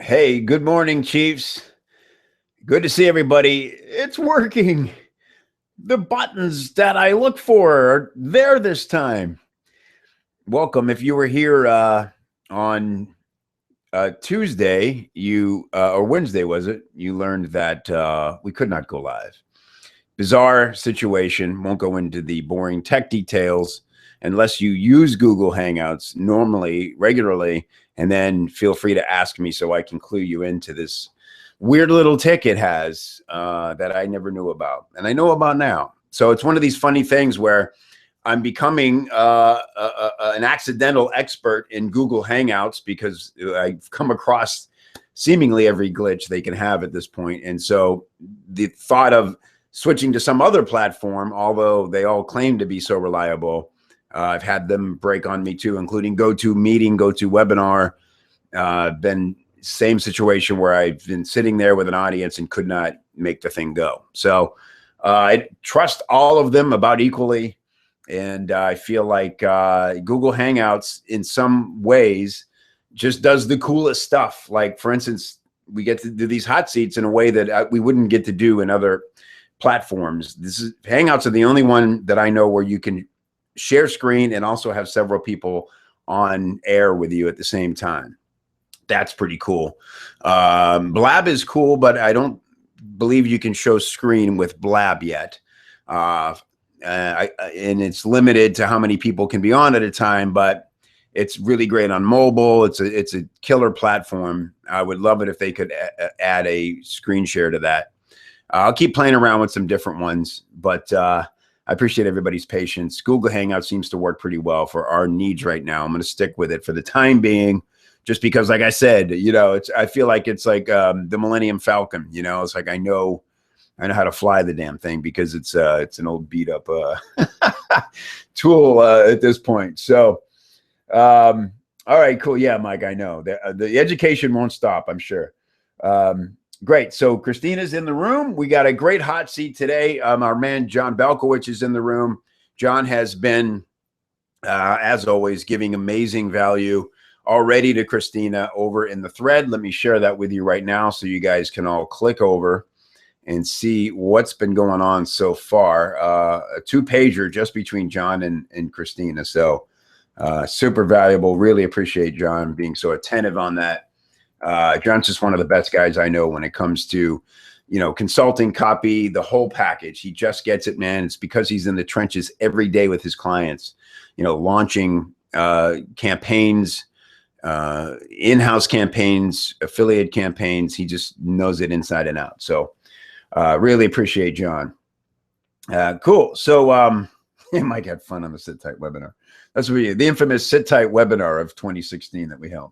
Hey, good morning, Chiefs. Good to see everybody. It's working. The buttons that I look for are there this time. Welcome. If you were here on Tuesday, or Wednesday, was it? You learned that we could not go live. Bizarre situation. Won't go into the boring tech details unless you use Google Hangouts regularly, and then feel free to ask me so I can clue you into this weird little tick it has that I never knew about, and I know about now. So it's one of these funny things where I'm becoming an accidental expert in Google Hangouts because I've come across seemingly every glitch they can have at this point. And so the thought of switching to some other platform, although they all claim to be so reliable, I've had them break on me too, including GoToMeeting, GoToWebinar. Been same situation where I've been sitting there with an audience and could not make the thing go. So I trust all of them about equally. And I feel like Google Hangouts in some ways just does the coolest stuff. Like, for instance, we get to do these hot seats in a way that we wouldn't get to do in other platforms. Hangouts are the only one that I know where you can share screen and also have several people on air with you at the same time. That's pretty cool. Blab is cool, but I don't believe you can show screen with Blab yet. And it's limited to how many people can be on at a time, but it's really great on mobile. It's a killer platform. I would love it if they could add a screen share to that. I'll keep playing around with some different ones, but I appreciate everybody's patience. Google Hangout seems to work pretty well for our needs right now. I'm going to stick with it for the time being, just because, like I said, I feel like it's like the Millennium Falcon. It's like I know how to fly the damn thing because it's an old beat up tool at this point. So, all right, cool. Yeah, Mike, I know the education won't stop, I'm sure. Great. So Christina's in the room. We got a great hot seat today. Our man, John Belkowitz, is in the room. John has been, as always, giving amazing value already to Christina over in the thread. Let me share that with you right now so you guys can all click over and see what's been going on so far. A 2-pager just between John and Christina. So super valuable. Really appreciate John being so attentive on that. John's just one of the best guys I know when it comes to, consulting, copy, the whole package. He just gets it, man. It's because he's in the trenches every day with his clients, launching campaigns, in-house campaigns, affiliate campaigns. He just knows it inside and out. So really appreciate John. Cool. So Mike had fun on the Sit Tight webinar. That's the infamous Sit Tight webinar of 2016 that we held.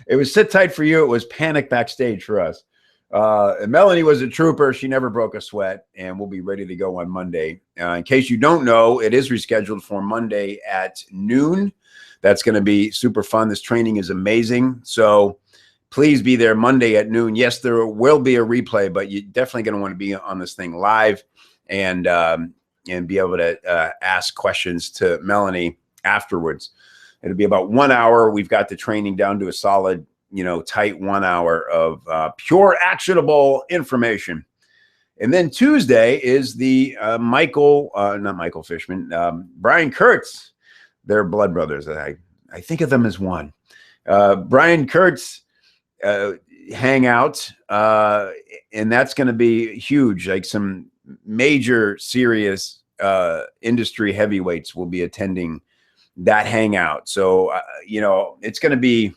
It was sit tight for you. It was panic backstage for us. And Melanie was a trooper. She never broke a sweat, and we'll be ready to go on Monday. In case you don't know, it is rescheduled for Monday at noon. That's going to be super fun. This training is amazing. So please be there Monday at noon. Yes, there will be a replay, but you're definitely going to want to be on this thing live and be able to ask questions to Melanie afterwards. It'll be about 1 hour. We've got the training down to a solid, tight 1 hour of pure actionable information. And then Tuesday is the not Michael Fishman, Brian Kurtz. They're blood brothers. I think of them as one. Brian Kurtz hangout, and that's going to be huge. Like some major, serious industry heavyweights will be attending that hangout. So, it's going to be,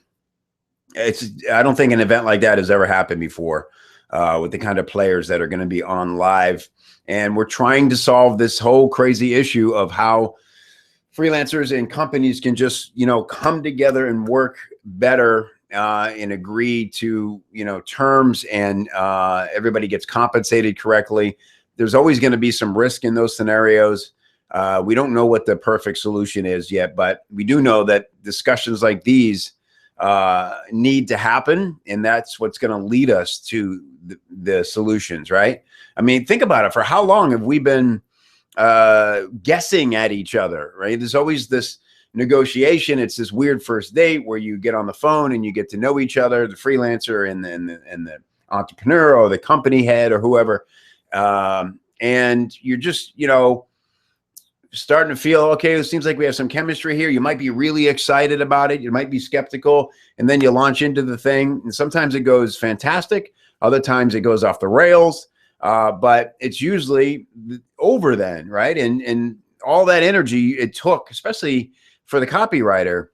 I don't think an event like that has ever happened before with the kind of players that are going to be on live. And we're trying to solve this whole crazy issue of how freelancers and companies can just, come together and work better and agree to, terms, and everybody gets compensated correctly. There's always going to be some risk in those scenarios. We don't know what the perfect solution is yet, but we do know that discussions like these need to happen, and that's what's going to lead us to the solutions, right? I mean, think about it. For how long have we been guessing at each other, right? There's always this negotiation. It's this weird first date where you get on the phone and you get to know each other, the freelancer and the entrepreneur or the company head or whoever. And you're just, starting to feel, okay, it seems like we have some chemistry here. You might be really excited about it. You might be skeptical. And then you launch into the thing. And sometimes it goes fantastic. Other times it goes off the rails. But it's usually over then, right? And all that energy it took, especially for the copywriter,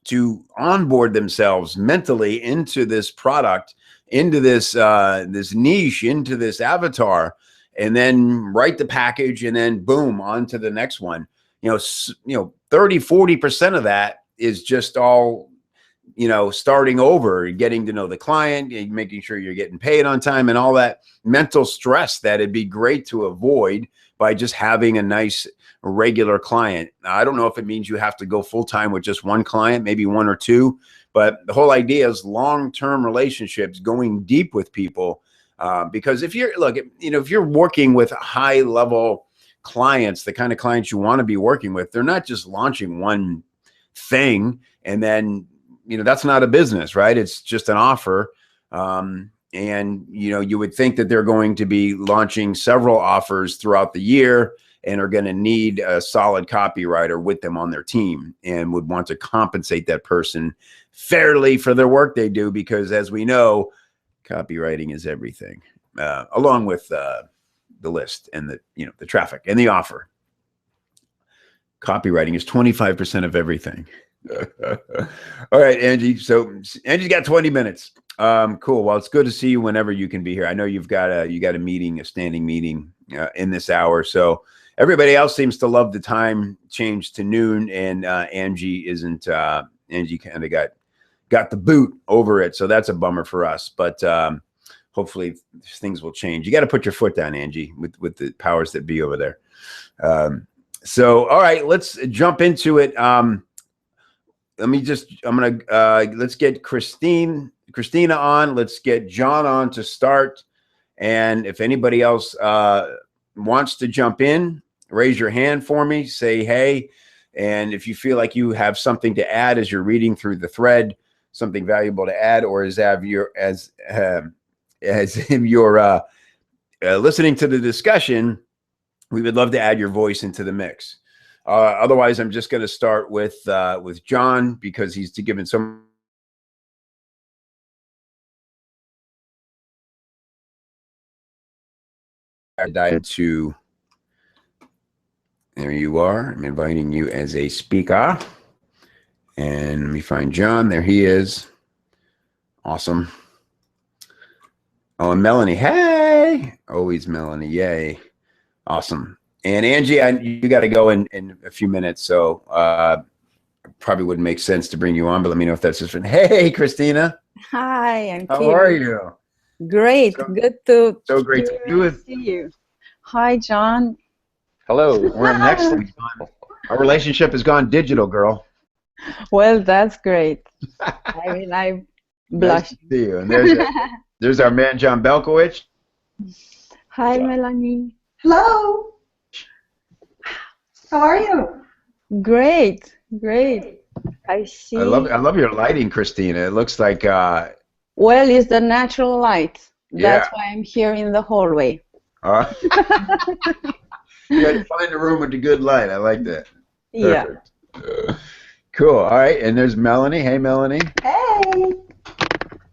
to onboard themselves mentally into this product, into this this niche, into this avatar, and then write the package, and then boom, on to the next one. 30-40% of that is just all, starting over, getting to know the client, making sure you're getting paid on time, and all that mental stress that it'd be great to avoid by just having a nice regular client. Now, I don't know if it means you have to go full time with just one client, maybe one or two, but the whole idea is long-term relationships, going deep with people. Because if you're working with high level clients, the kind of clients you want to be working with, they're not just launching one thing and then, that's not a business, right? It's just an offer. And, you would think that they're going to be launching several offers throughout the year and are going to need a solid copywriter with them on their team and would want to compensate that person fairly for their work they do, because as we know, copywriting is everything, along with the list and the traffic and the offer. Copywriting is 25% of everything. All right, Angie. So Angie's got 20 minutes. Cool. Well, it's good to see you whenever you can be here. I know you got a meeting, a standing meeting in this hour. So everybody else seems to love the time change to noon, and Angie isn't. Angie kind of got the boot over it, so that's a bummer for us. But hopefully things will change. You got to put your foot down, Angie, with the powers that be over there. So all right, let's jump into it. Let's get Christina on. Let's get John on to start. And if anybody else wants to jump in, raise your hand for me, say hey. And if you feel like you have something to add as you're reading through the thread, something valuable to add, or as you're listening to the discussion, we would love to add your voice into the mix. Otherwise, I'm just going to start with John, because he's given some. To there you are. I'm inviting you as a speaker, and let me find John. There he is. Awesome. Oh, and Melanie. Hey, always Melanie. Yay. Awesome. And Angie, you got to go in a few minutes, so probably wouldn't make sense to bring you on, but let me know if that's different. Hey, Christina. Hi, I'm How Kim. are you? Great. Good to great to be with see you. Hi, John. Hello. We're next. Our relationship has gone digital, girl. Well, that's great. I blush. Nice to see you. And there's our man, John Belkowitz. Hi, Melanie. Hello. How are you? Great. I see. I love your lighting, Christina. It looks like well, it's the natural light. Yeah. That's why I'm here in the hallway. You got to find a room with a good light. I like that. Perfect. Yeah. Cool. All right. And there's Melanie. Hey, Melanie. Hey.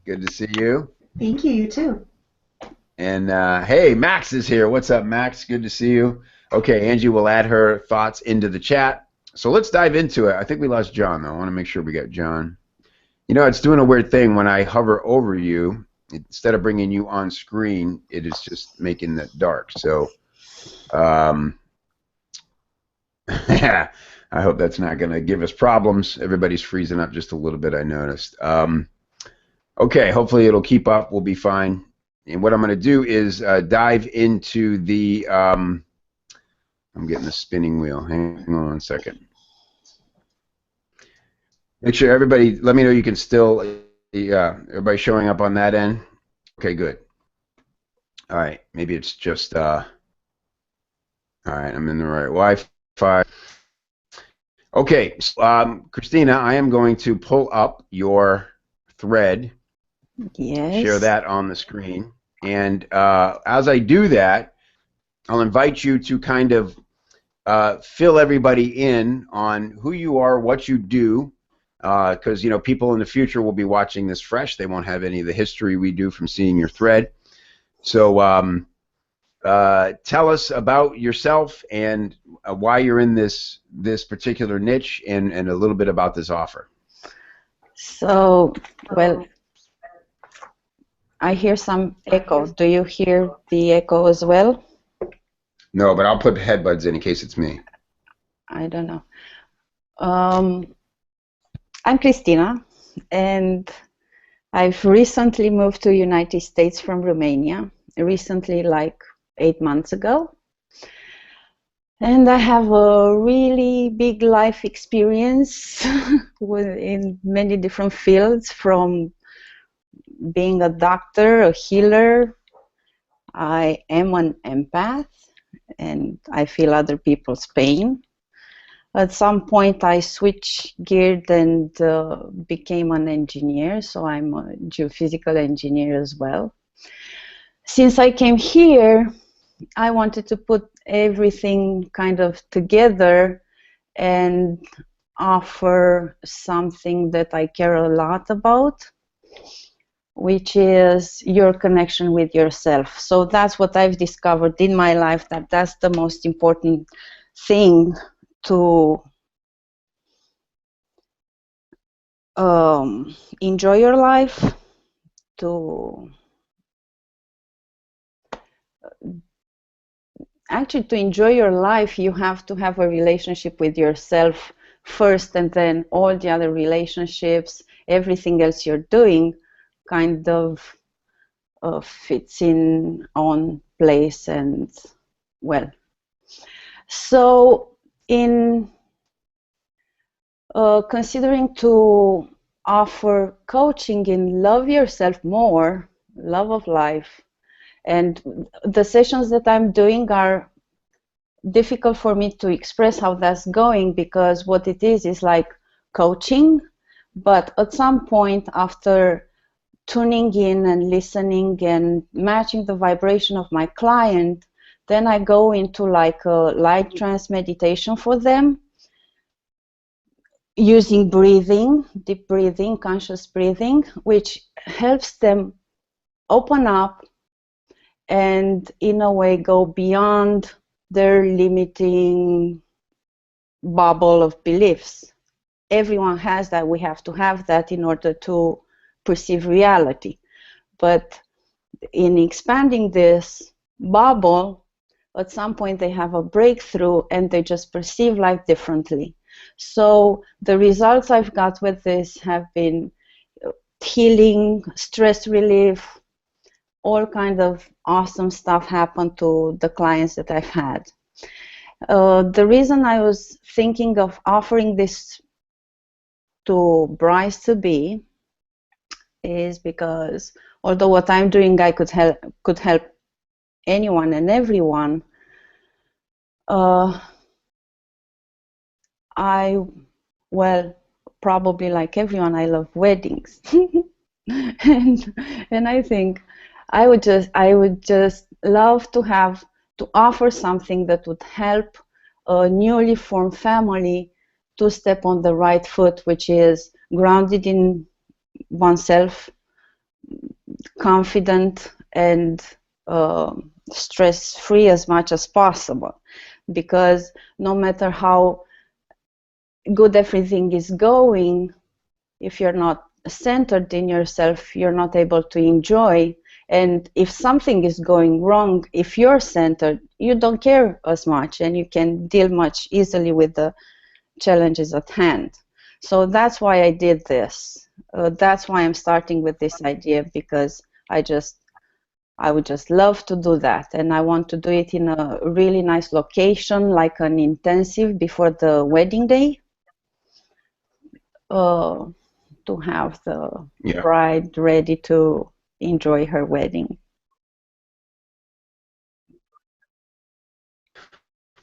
Good to see you. Thank you. You too. And hey, Max is here. What's up, Max? Good to see you. Okay, Angie will add her thoughts into the chat. So let's dive into it. I think we lost John, though. I want to make sure we got John. It's doing a weird thing when I hover over you. Instead of bringing you on screen, it is just making it dark. So I hope that's not going to give us problems. Everybody's freezing up just a little bit, I noticed. Okay, hopefully it'll keep up. We'll be fine. And what I'm going to do is dive into the I'm getting the spinning wheel. Hang on 1 second. Make sure everybody, let me know you can still, everybody showing up on that end? Okay, good. All right, maybe it's just, all right, I'm in the right Wi-Fi. Okay, Christina, I am going to pull up your thread, share Yes. that on the screen, and as I do that, I'll invite you to kind of fill everybody in on who you are, what you do, because you know people in the future will be watching this fresh. They won't have any of the history we do from seeing your thread. So tell us about yourself and why you're in this particular niche, and a little bit about this offer. So, well, I hear some echo. Do you hear the echo as well? No, but I'll put headbuds in case it's me. I don't know. I'm Christina, and I've recently moved to United States from Romania. Recently, like 8 months ago. And I have a really big life experience in many different fields, from being a doctor, a healer. I am an empath, and I feel other people's pain. At some point, I switched geared and became an engineer, so I'm a geophysical engineer as well. Since I came here, I wanted to put everything kind of together and offer something that I care a lot about, which is your connection with yourself. So that's what I've discovered in my life, that's the most important thing to enjoy your life, to actually to enjoy your life. You have to have a relationship with yourself first, and then all the other relationships, everything else you're doing kind of fits in on place. And well, so in considering to offer coaching in love yourself more, love of life, and the sessions that I'm doing are difficult for me to express how that's going, because what it is like coaching, but at some point, after tuning in and listening and matching the vibration of my client, then I go into like a light trance meditation for them, using breathing, deep breathing, conscious breathing, which helps them open up and in a way go beyond their limiting bubble of beliefs. Everyone has that. We have to have that in order to perceive reality. But in expanding this bubble, at some point they have a breakthrough and they just perceive life differently. So the results I've got with this have been healing, stress relief, all kinds of awesome stuff happened to the clients that I've had. The reason I was thinking of offering this to brides-to-be is because although what I'm doing I could help anyone and everyone, well, probably like everyone, I love weddings. and I think I would just love to offer something that would help a newly formed family to step on the right foot, which is grounded in oneself, confident, and stress-free as much as possible. Because no matter how good everything is going, if you're not centered in yourself, you're not able to enjoy. And if something is going wrong, if you're centered, you don't care as much and you can deal much easily with the challenges at hand. So that's why I did this. That's why I'm starting with this idea, because I would just love to do that, and I want to do it in a really nice location, like an intensive before the wedding day, to have the bride ready to enjoy her wedding.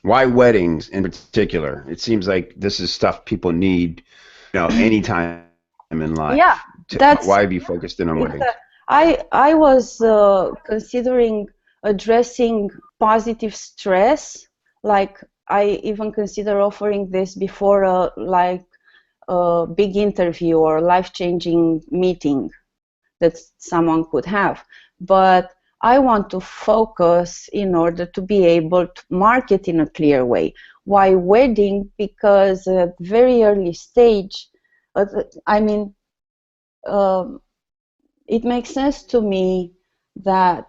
Why weddings in particular? It seems like this is stuff people need, anytime in life. Yeah, Why have you focused in on weddings? I was considering addressing positive stress. Like I even consider offering this before a big interview or life-changing meeting that someone could have. But I want to focus in order to be able to market in a clear way. Why wedding? Because at very early stage, it makes sense to me that,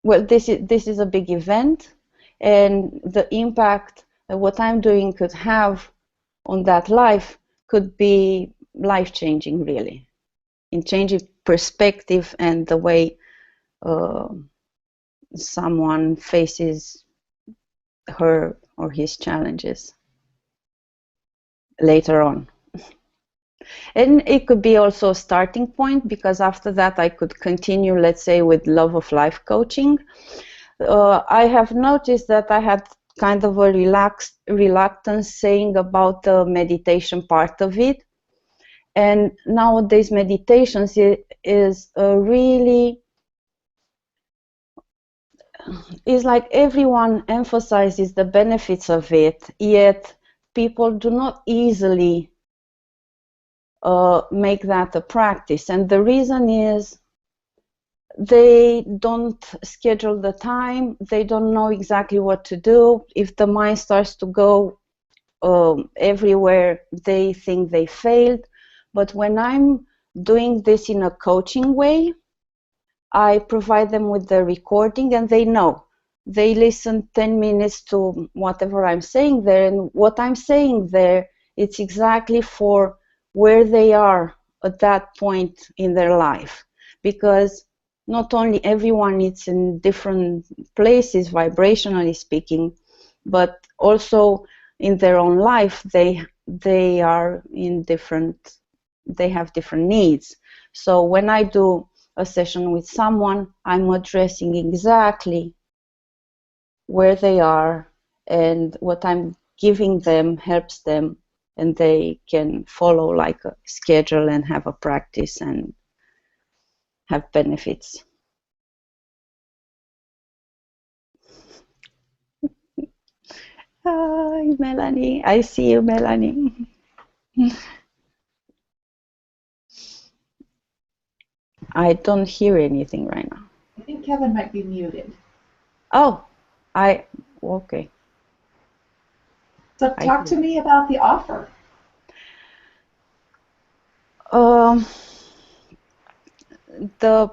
well, this is a big event, and the impact that what I'm doing could have on that life could be life-changing, really, in changing perspective and the way someone faces her or his challenges later on. And it could be also a starting point, because after that I could continue, let's say, with Love of Life coaching. I have noticed that I had kind of a reluctance saying about the meditation part of it. And nowadays meditations is like everyone emphasizes the benefits of it, yet people do not easily make that a practice. And the reason is they don't schedule the time, they don't know exactly what to do. If the mind starts to go everywhere, they think they failed. But when I'm doing this in a coaching way, I provide them with the recording, and they know. They listen 10 minutes to whatever I'm saying there, and what I'm saying there, it's exactly for where they are at that point in their life. Because not only everyone is in different places, vibrationally speaking, but also in their own life, they are in different, they have different needs. So when I do a session with someone, I'm addressing exactly where they are, and what I'm giving them helps them, and they can follow like a schedule and have a practice and have benefits. Hi, Melanie. I see you, Melanie. I don't hear anything right now. I think Kevin might be muted. Oh, okay. So talk to me about the offer. The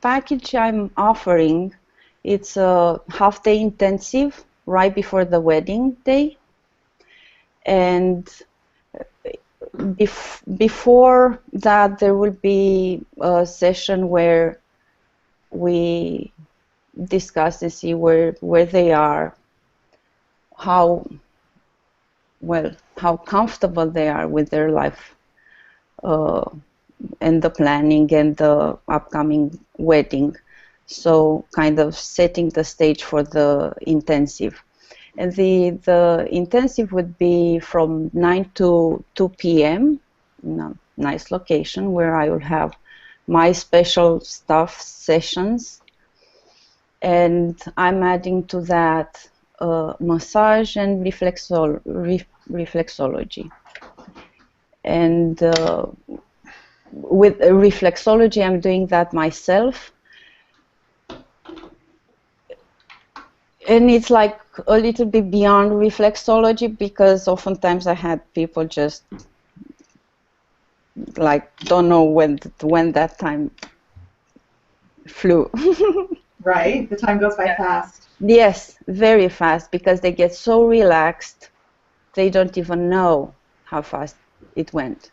package I'm offering, it's a half-day intensive right before the wedding day, and before that there will be a session where we discuss and see where they are, how comfortable they are with their life, and the planning and the upcoming wedding. So kind of setting the stage for the intensive. And the intensive would be from 9 to 2 p.m. in a nice location where I will have my special stuff sessions. And I'm adding to that massage and reflexology. And with reflexology, I'm doing that myself. And it's like a little bit beyond reflexology, because oftentimes I had people just like don't know when that time flew. Right, the time goes by fast. Yes, very fast, because they get so relaxed, they don't even know how fast it went.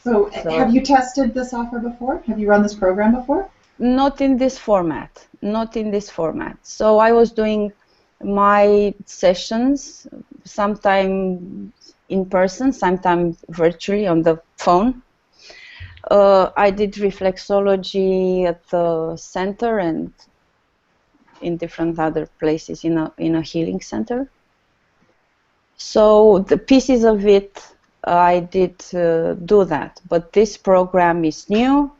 So have you tested this offer before? Have you run this program before? Not in this format. Not in this format. So I was doing my sessions, sometime in person, sometime virtually on the phone. I did reflexology at the center and in different other places in a healing center. So the pieces of it, I did do that. But this program is new,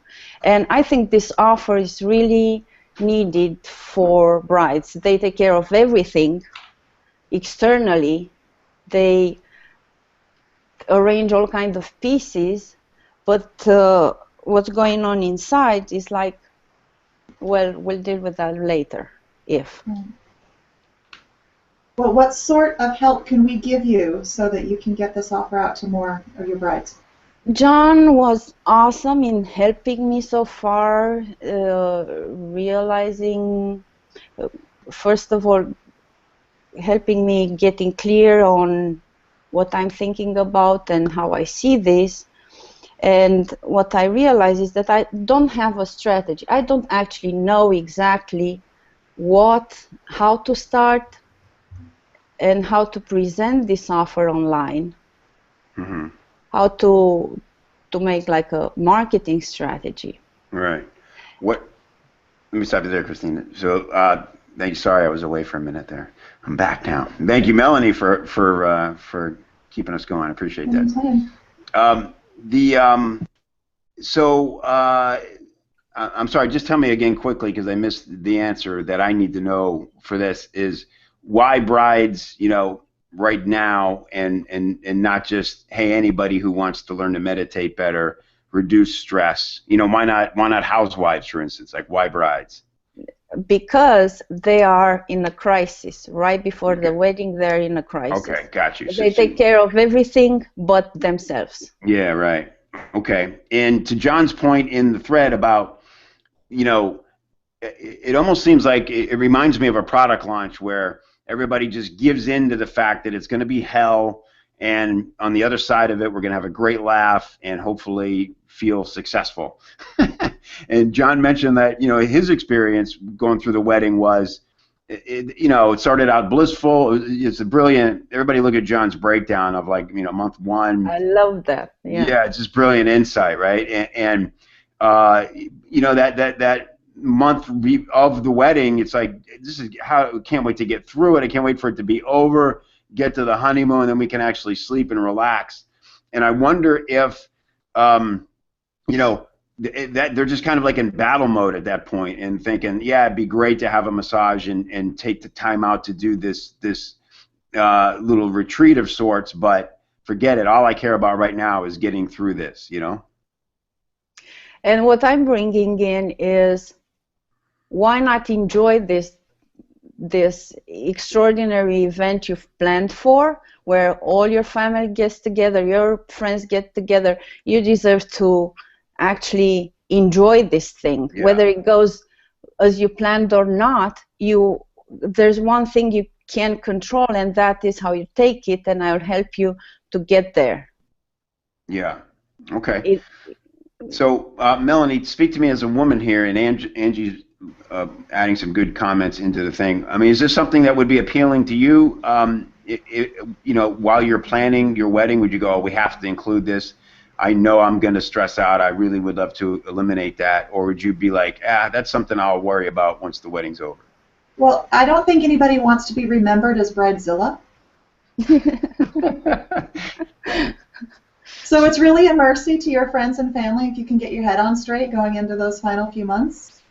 and I think this offer is really needed for brides. They take care of everything externally. They arrange all kinds of pieces, but what's going on inside is like, well, we'll deal with that later, if. Well, what sort of help can we give you so that you can get this offer out to more of your brides? John was awesome in helping me so far, realizing, first of all, helping me getting clear on what I'm thinking about and how I see this. And what I realize is that I don't have a strategy. I don't actually know exactly how to start and how to present this offer online. Mm-hmm. How to make like a marketing strategy. Right. Let me stop you there, Christina. So, thank you. Sorry, I was away for a minute there. I'm back now. Thank you, Melanie, for keeping us going. I appreciate that. I'm sorry. Just tell me again quickly, because I missed the answer that I need to know for this. Is why brides, right now, and not just, hey, anybody who wants to learn to meditate better, reduce stress. Why not housewives, for instance? Like, why brides? Because they are in a crisis. Right before the wedding, they're in a crisis. Okay, got you. They take care of everything but themselves. Yeah, right. Okay. And to John's point in the thread about, it almost seems like it reminds me of a product launch where everybody just gives in to the fact that it's going to be hell, and on the other side of it, we're going to have a great laugh and hopefully feel successful. And John mentioned that, his experience going through the wedding was, it started out blissful. It's a brilliant, everybody look at John's breakdown of month one. I love that. Yeah, it's just brilliant insight, right? And that month of the wedding, it's like, this is how I can't wait to get through it. I can't wait for it to be over, get to the honeymoon, and then we can actually sleep and relax. And I wonder if that they're just kind of like in battle mode at that point and thinking, yeah, it'd be great to have a massage and take the time out to do this little retreat of sorts, but forget it. All I care about right now is getting through this, And what I'm bringing in is, why not enjoy this extraordinary event you've planned for, where all your family gets together, your friends get together. You deserve to actually enjoy this thing. Yeah. Whether it goes as you planned or not, there's one thing you can control, and that is how you take it, and I'll help you to get there. Yeah. Okay. So, Melanie, speak to me as a woman here, and Angie's adding some good comments into the thing. I mean, is this something that would be appealing to you? While you're planning your wedding, would you go, oh, we have to include this? I know I'm going to stress out. I really would love to eliminate that. Or would you be like, that's something I'll worry about once the wedding's over? Well, I don't think anybody wants to be remembered as Bridezilla. So it's really a mercy to your friends and family if you can get your head on straight going into those final few months.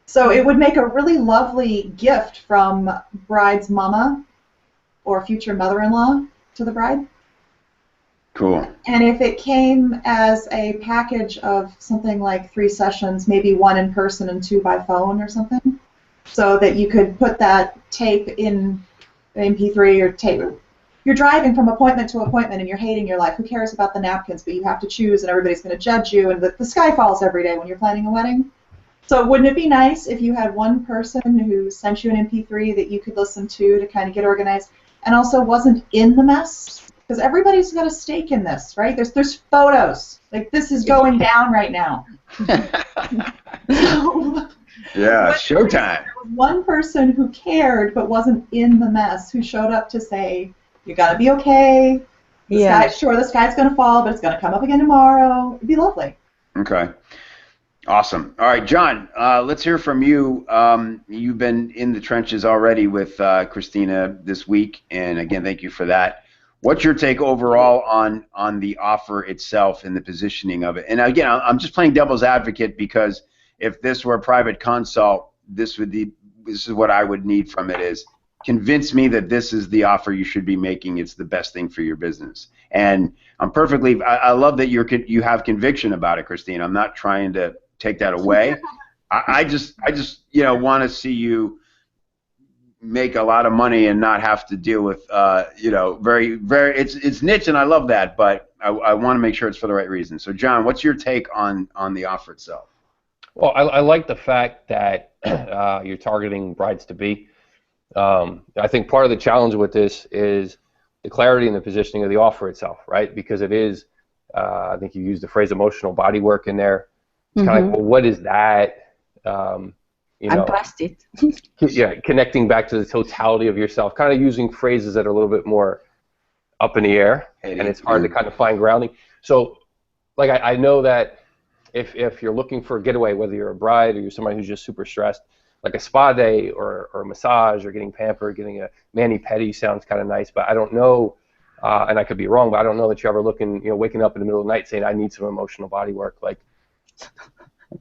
So it would make a really lovely gift from bride's mama or future mother-in-law to the bride. Cool. And if it came as a package of something like 3 sessions, maybe 1 in person and 2 by phone or something, so that you could put that tape in MP3 or tape. You're driving from appointment to appointment and you're hating your life. Who cares about the napkins? But you have to choose, and everybody's going to judge you, and the sky falls every day when you're planning a wedding. So wouldn't it be nice if you had one person who sent you an MP3 that you could listen to kind of get organized, and also wasn't in the mess? Because everybody's got a stake in this, right? There's photos. Like, this is going down right now. Yeah, showtime. There was one person who cared but wasn't in the mess, who showed up to say, you gotta be okay. The sky's going to fall, but it's going to come up again tomorrow. It'd be lovely. Okay. Awesome. All right, John, let's hear from you. You've been in the trenches already with Christina this week, and again, thank you for that. What's your take overall on the offer itself and the positioning of it? And again, I'm just playing devil's advocate because if this were a private consult, this is what I would need from it is convince me that this is the offer you should be making. It's the best thing for your business. And I love that you have conviction about it, Christina. I'm not trying to take that away. I just want to see you make a lot of money and not have to deal with very it's niche, and I love that, but I want to make sure it's for the right reason. So John, what's your take on the offer itself? Well, I like the fact that you're targeting brides to be. I think part of the challenge with this is the clarity and the positioning of the offer itself, right? Because it is, I think you used the phrase emotional body work in there. It's kind of like, well, what is that? I'm past it. Yeah, connecting back to the totality of yourself, kind of using phrases that are a little bit more up in the air, and it's hard to kind of find grounding. So, like, I know that if you're looking for a getaway, whether you're a bride or you're somebody who's just super stressed, like a spa day or a massage or getting pampered, getting a mani-pedi sounds kind of nice, but I don't know, and I could be wrong, but I don't know that you're ever looking, waking up in the middle of the night saying, I need some emotional body work. Like,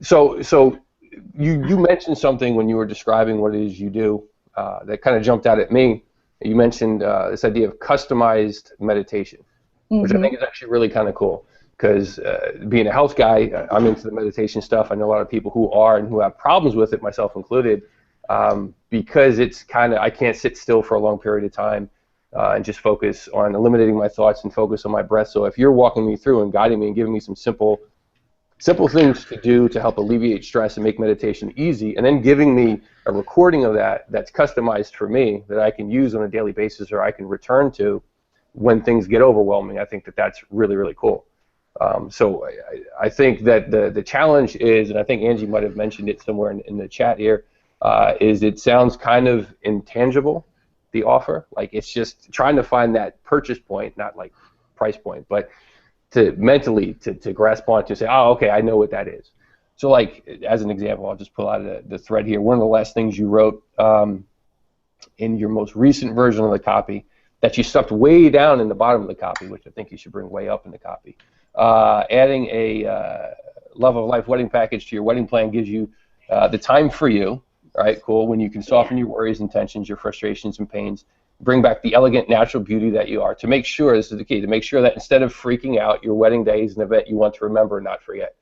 so you mentioned something when you were describing what it is you do that kind of jumped out at me. You mentioned this idea of customized meditation, which I think is actually really kind of cool. Because being a health guy, I'm into the meditation stuff. I know a lot of people who are and who have problems with it, myself included, because it's kind of, I can't sit still for a long period of time and just focus on eliminating my thoughts and focus on my breath. So if you're walking me through and guiding me and giving me some simple things to do to help alleviate stress and make meditation easy, and then giving me a recording of that's customized for me that I can use on a daily basis or I can return to when things get overwhelming, I think that's really, really cool. So I think that the challenge is, and I think Angie might have mentioned it somewhere in the chat here, is it sounds kind of intangible, the offer. Like it's just trying to find that purchase point, not like price point, but to mentally to grasp on to say, oh, okay, I know what that is. So like as an example, I'll just pull out the thread here. One of the last things you wrote in your most recent version of the copy that you stuffed way down in the bottom of the copy, which I think you should bring way up in the copy. Adding a Love of Life wedding package to your wedding plan gives you the time for you, right? Cool. When you can soften your worries and tensions, your frustrations and pains, bring back the elegant, natural beauty that you are. To make sure, this is the key, to make sure that instead of freaking out, your wedding day is an event you want to remember and not forget.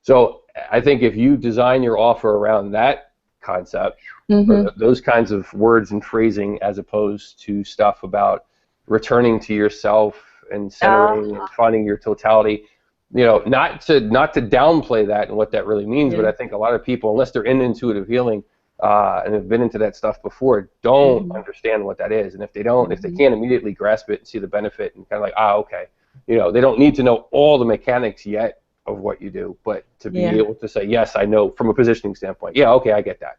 So I think if you design your offer around that concept, or those kinds of words and phrasing, as opposed to stuff about returning to yourself and centering and finding your totality, not to downplay that and what that really means, but I think a lot of people, unless they're in intuitive healing and have been into that stuff before, don't understand what that is. And if they don't, if they can't immediately grasp it and see the benefit and kind of like, okay, they don't need to know all the mechanics yet of what you do, but to be able to say, yes, I know from a positioning standpoint, okay, I get that.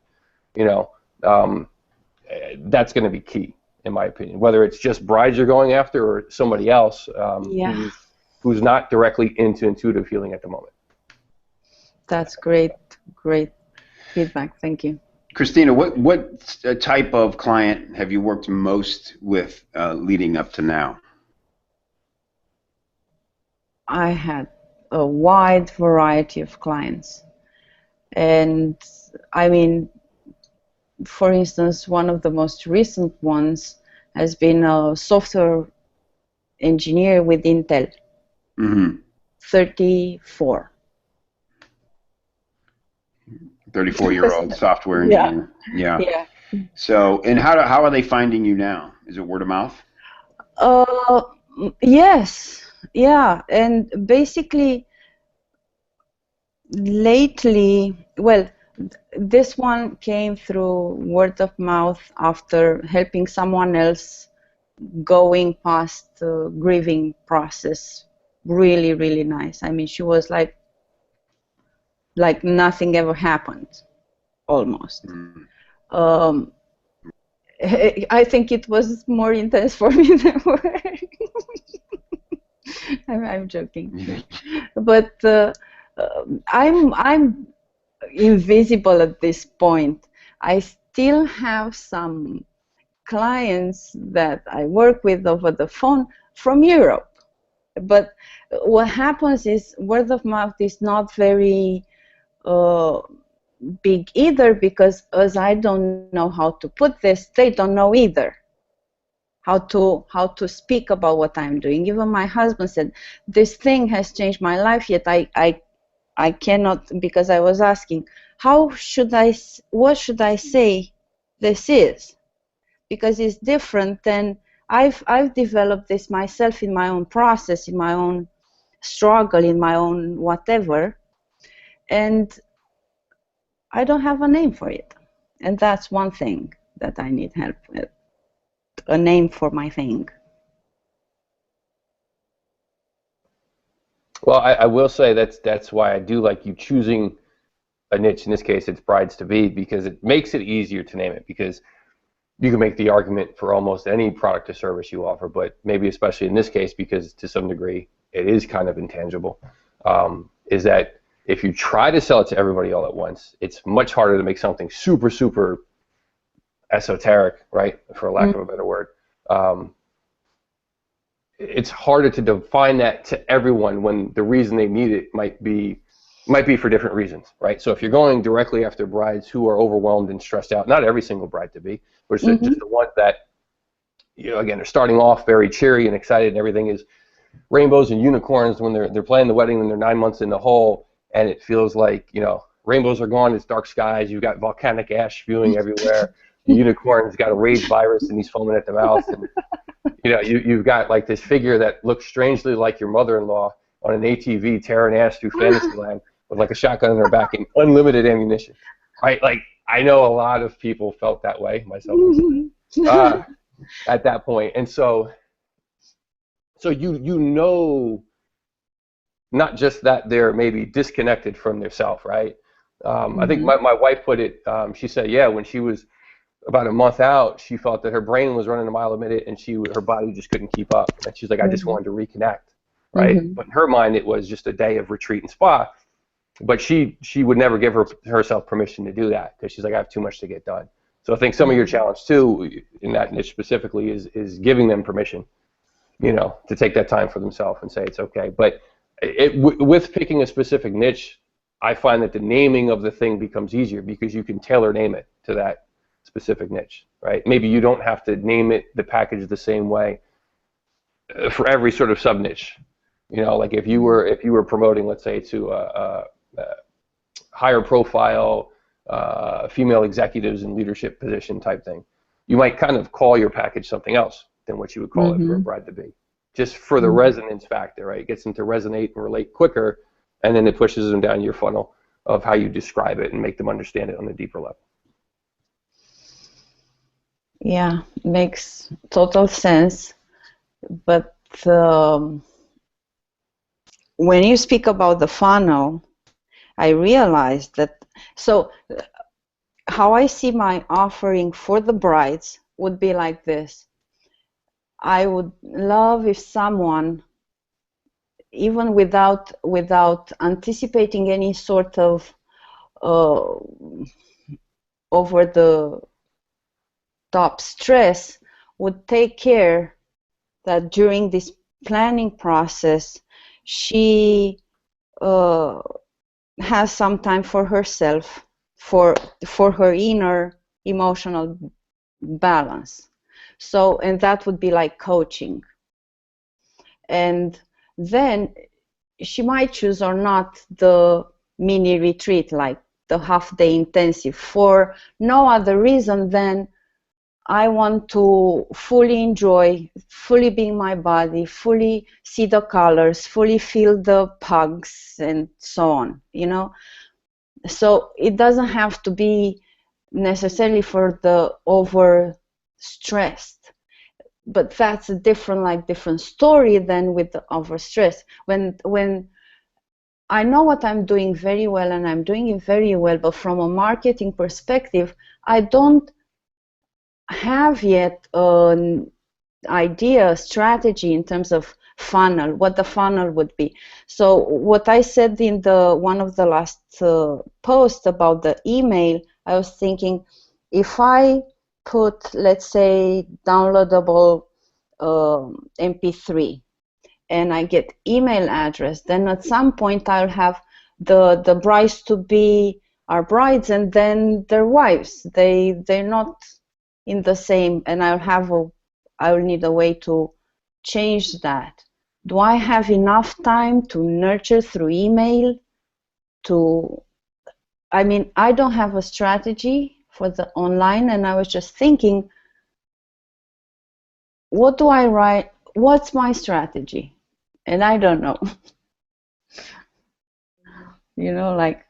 That's going to be key, in my opinion, whether it's just brides you're going after or somebody else who's not directly into intuitive healing at the moment. That's great feedback. Thank you. Christina, what type of client have you worked most with leading up to now? I had a wide variety of clients. And I mean, for instance, one of the most recent ones has been a software engineer with Intel, 34. 34-year-old software engineer. Yeah. So, and how are they finding you now? Is it word of mouth? Yes. Yeah. And basically, lately, well, this one came through word of mouth after helping someone else going past the grieving process. Really, really nice. I mean, she was like nothing ever happened, almost. I think it was more intense for me than work. I'm joking, but I'm invisible at this point. I still have some clients that I work with over the phone from Europe. But what happens is word of mouth is not very big either, because as I don't know how to put this, they don't know either how to speak about what I'm doing. Even my husband said, this thing has changed my life, yet I cannot, because I was asking, what should I say this is? Because it's different than I've developed this myself in my own process, in my own struggle, in my own whatever, and I don't have a name for it. And that's one thing that I need help with, a name for my thing. Well, I will say that's why I do like you choosing a niche. In this case, it's brides to be, because it makes it easier to name it. Because you can make the argument for almost any product or service you offer, but maybe especially in this case, because to some degree it is kind of intangible, is that if you try to sell it to everybody all at once, it's much harder to make something super, super esoteric, right, for lack of a better word. It's harder to define that to everyone when the reason they need it might be for different reasons, right? So if you're going directly after brides who are overwhelmed and stressed out, not every single bride to be, but it's just the ones that, you know, again, they're starting off very cheery and excited, and everything is rainbows and unicorns when they're planning the wedding and they're 9 months in the hole, and it feels like, you know, rainbows are gone, it's dark skies, you've got volcanic ash spewing everywhere, the unicorn's got a rage virus and he's foaming at the mouth, and you know, you've got like this figure that looks strangely like your mother-in-law on an ATV tearing ass through Fantasyland with like a shotgun in her back and unlimited ammunition, right? Like, I know a lot of people felt that way, myself at that point. And so you know, not just that they're maybe disconnected from their self, right? I think my wife put it, she said, yeah, when she was about a month out, she felt that her brain was running a mile a minute and her body just couldn't keep up. And she's like, I just wanted to reconnect, right? But in her mind, it was just a day of retreat and spa. But she would never give herself permission to do that, because she's like, I have too much to get done. So I think some of your challenge too, in that niche specifically, is giving them permission, you know, to take that time for themselves and say it's okay. But with picking a specific niche, I find that the naming of the thing becomes easier, because you can tailor name it to that specific niche, right? Maybe you don't have to name it, the package, the same way for every sort of sub niche. You know, like if you were promoting, let's say, to a higher profile female executives in leadership position type thing, you might kind of call your package something else than what you would call it for a bride to be, just for the resonance factor, right? It gets them to resonate and relate quicker, and then it pushes them down your funnel of how you describe it and make them understand it on a deeper level. Yeah, makes total sense. But when you speak about the funnel, I realized that, so how I see my offering for the brides would be like this. I would love if someone, even without anticipating any sort of over the top stress, would take care that during this planning process she has some time for herself, for her inner emotional balance. So, and that would be like coaching. And then she might choose or not the mini retreat, like the half-day intensive, for no other reason than I want to fully enjoy, fully be in my body, fully see the colors, fully feel the pugs, and so on, you know. So it doesn't have to be necessarily for the overstressed, but that's a different story than with the overstress. When I know what I'm doing very well and I'm doing it very well, but from a marketing perspective, I don't have yet an idea, a strategy in terms of funnel, what the funnel would be. So what I said in the one of the last posts about the email, I was thinking, if I put, let's say, downloadable MP3, and I get email address, then at some point I'll have the brides to be are brides, and then their wives. They're not in the same, and I'll need a way to change that. Do I have enough time to nurture through email? I mean, I don't have a strategy for the online, and I was just thinking, what do I write? What's my strategy? And I don't know. You know, like,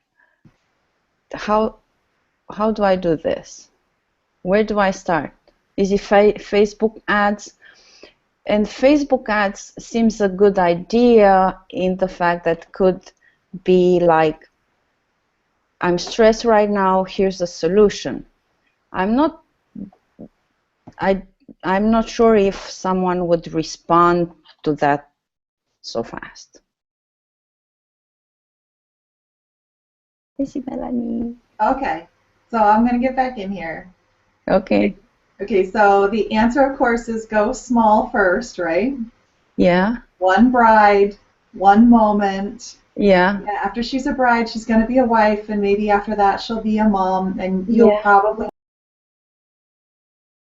how do I do this? Where do I start? Is it Facebook ads? And Facebook ads seems a good idea in the fact that could be like, I'm stressed right now, here's a solution. I'm not sure if someone would respond to that so fast. Is it Melanie? Okay, so I'm going to get back in here. Okay. Okay, so the answer, of course, is go small first, right? Yeah. One bride, one moment. Yeah. Yeah, after she's a bride, she's going to be a wife, and maybe after that she'll be a mom, and you'll probably